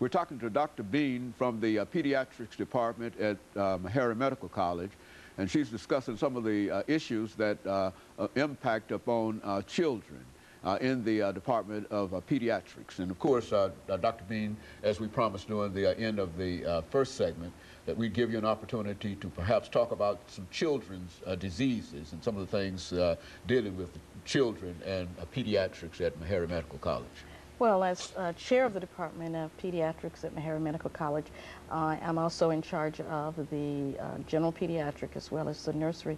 We're talking to Dr. Bean from the Pediatrics Department at Meharry Medical College, and she's discussing some of the issues that impact upon children in the Department of Pediatrics. And of course, Dr. Bean, as we promised during the end of the first segment, that we'd give you an opportunity to perhaps talk about some children's diseases and some of the things dealing with children and pediatrics at Meharry Medical College. Well, as chair of the Department of Pediatrics at Meharry Medical College, I'm also in charge of the general pediatric as well as the nursery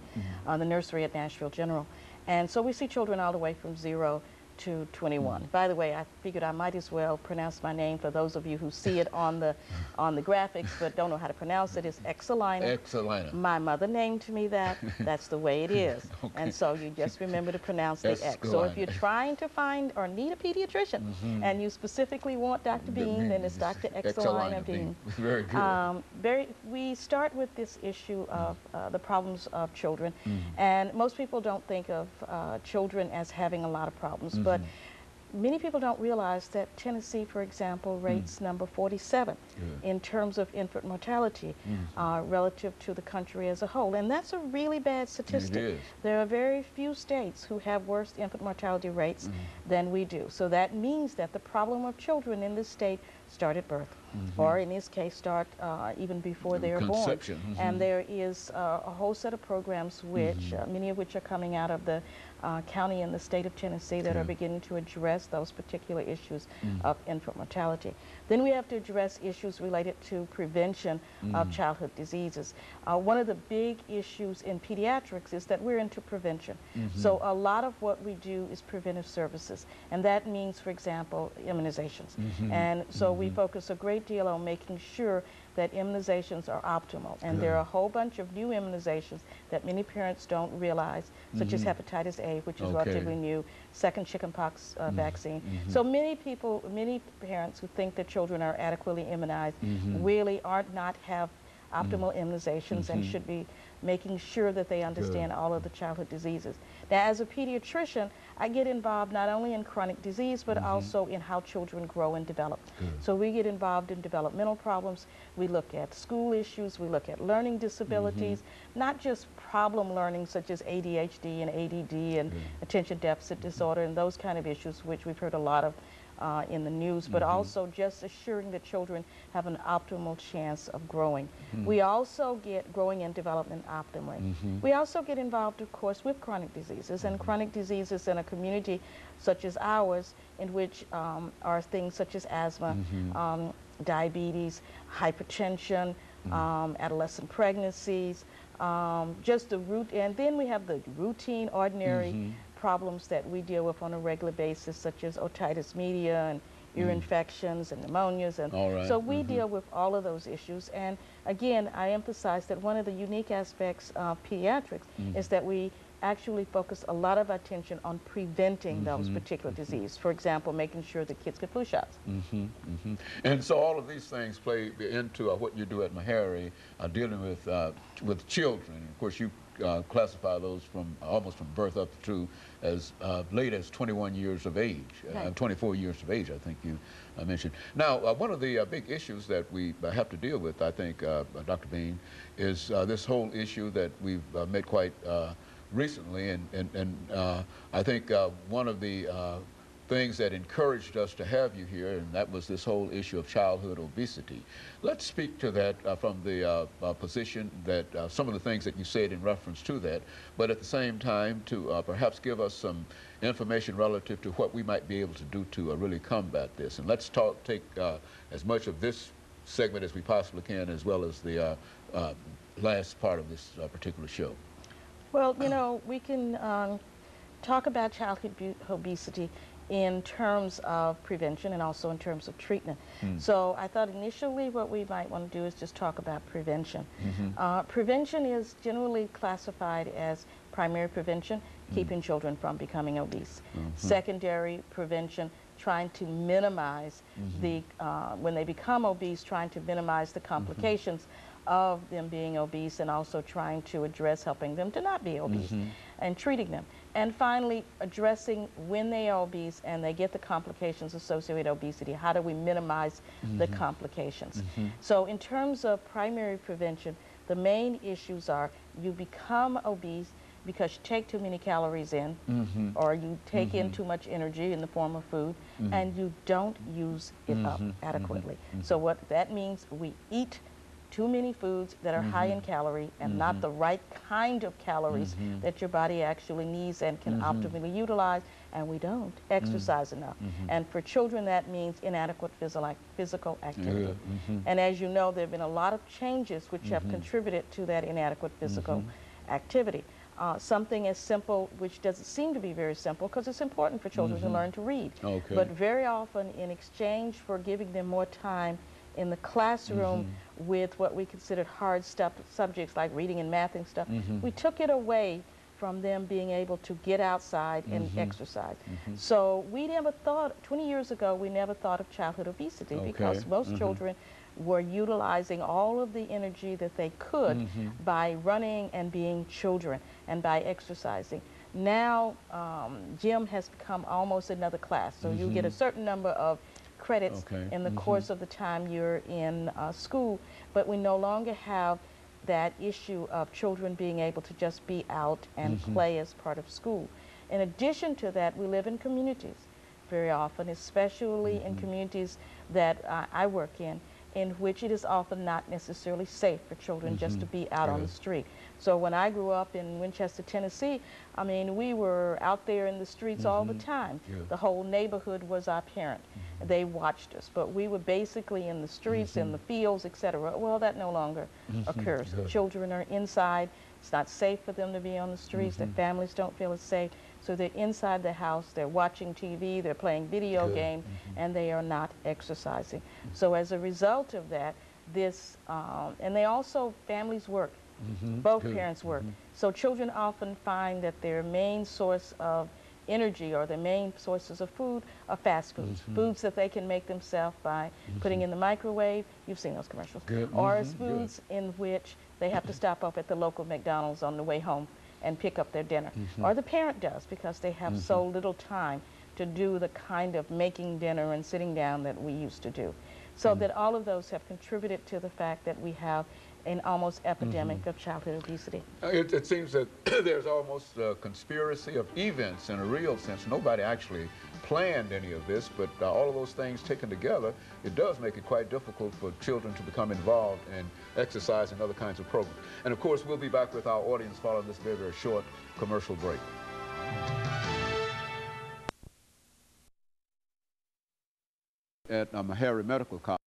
at Nashville General. And so we see children all the way from 0 to 21. By the way, I figured I might as well pronounce my name for those of you who see it on the graphics but don't know how to pronounce it. It's Excelina. Excelina. My mother named me that. That's the way it is. Okay. And so you just remember to pronounce the X. So if you're trying to find or need a pediatrician and you specifically want Dr. Bean, then it's Dr. Excelina Bean. Very good. We start with this issue of the problems of children, and most people don't think of children as having a lot of problems. But many people don't realize that Tennessee, for example, rates number 47 in terms of infant mortality relative to the country as a whole. And that's a really bad statistic. It is. There are very few states who have worse infant mortality rates than we do. So that means that the problem of children in this state start at birth, or in this case start even before they are born. And there is a whole set of programs which, many of which are coming out of the county in the state of Tennessee that are beginning to address those particular issues of infant mortality. Then we have to address issues related to prevention of childhood diseases. One of the big issues in pediatrics is that we're into prevention. So a lot of what we do is preventive services, and that means, for example, immunizations. And so we focus a great deal on making sure that immunizations are optimal. And there are a whole bunch of new immunizations that many parents don't realize, such as hepatitis A, which is relatively new, second chickenpox vaccine. So many people, many parents who think that children are adequately immunized really not have optimal immunizations and should be making sure that they understand all of the childhood diseases. Now, as a pediatrician, I get involved not only in chronic disease, but also in how children grow and develop. So we get involved in developmental problems. We look at school issues. We look at learning disabilities, not just problem learning such as ADHD and ADD and attention deficit disorder and those kind of issues, which we've heard a lot of in the news, but also just assuring that children have an optimal chance of growing. We also get growing and development optimally. We also get involved, of course, with chronic diseases, and chronic diseases in a community such as ours, in which are things such as asthma, diabetes, hypertension, adolescent pregnancies, just the root, and then we have the routine, ordinary problems that we deal with on a regular basis, such as otitis media and ear infections and pneumonias. And so we deal with all of those issues. And again, I emphasize that one of the unique aspects of pediatrics is that we actually focus a lot of attention on preventing those particular diseases. For example, making sure that kids get flu shots. And so all of these things play into what you do at Meharry, dealing with children. And of course, you classify those from almost from birth up to as late as 21 years of age, 24 years of age, I think you mentioned. Now, one of the big issues that we have to deal with, I think, Dr. Bean, is this whole issue that we've made quite recently, and I think one of the things that encouraged us to have you here, and that was this whole issue of childhood obesity. Let's speak to that from the position that some of the things that you said in reference to that, but at the same time to perhaps give us some information relative to what we might be able to do to really combat this. And let's take as much of this segment as we possibly can, as well as the last part of this particular show. Well, you know, we can talk about childhood obesity in terms of prevention and also in terms of treatment. So I thought initially what we might want to do is just talk about prevention. Prevention is generally classified as primary prevention, keeping children from becoming obese. Secondary prevention, trying to minimize the, when they become obese, trying to minimize the complications of them being obese, and also trying to address helping them to not be obese and treating them. And finally, addressing when they are obese and they get the complications associated with obesity. How do we minimize the complications? So in terms of primary prevention, the main issues are you become obese because you take too many calories in, or you take in too much energy in the form of food, and you don't use it up adequately. So what that means, we eat too many foods that are high in calorie and not the right kind of calories that your body actually needs and can optimally utilize, and we don't exercise enough. And for children, that means inadequate physical activity. And as you know, there have been a lot of changes which have contributed to that inadequate physical activity. Something as simple, which doesn't seem to be very simple, because it's important for children to learn to read. But very often, in exchange for giving them more time in the classroom with what we considered hard subjects like reading and math and stuff, we took it away from them being able to get outside and exercise. So we never thought, 20 years ago, we never thought of childhood obesity because most children were utilizing all of the energy that they could by running and being children and by exercising. Now, gym has become almost another class. So you get a certain number of credits in the course of the time you're in school, but we no longer have that issue of children being able to just be out and play as part of school. In addition to that, we live in communities very often, especially in communities that I work in which it is often not necessarily safe for children just to be out on the street. So when I grew up in Winchester, Tennessee, I mean, we were out there in the streets all the time. The whole neighborhood was our parent. They watched us, but we were basically in the streets, in the fields, etc. Well, that no longer occurs. Children are inside. It's not safe for them to be on the streets. Their families don't feel it's safe. So they're inside the house, they're watching TV, they're playing video games, and they are not exercising. So as a result of that, this, and they also, families work. Both parents work. So children often find that their main source of energy or their main sources of food are fast foods, foods that they can make themselves by putting in the microwave. You've seen those commercials. Or as foods in which they have to stop off at the local McDonald's on the way home and pick up their dinner. Or the parent does because they have so little time to do the kind of making dinner and sitting down that we used to do. So that all of those have contributed to the fact that we have an almost epidemic of childhood obesity. It seems that there's almost a conspiracy of events in a real sense. Nobody actually planned any of this, but all of those things taken together, it does make it quite difficult for children to become involved in exercise and other kinds of programs. And of course, we'll be back with our audience following this very, very short commercial break. At Meharry Medical College.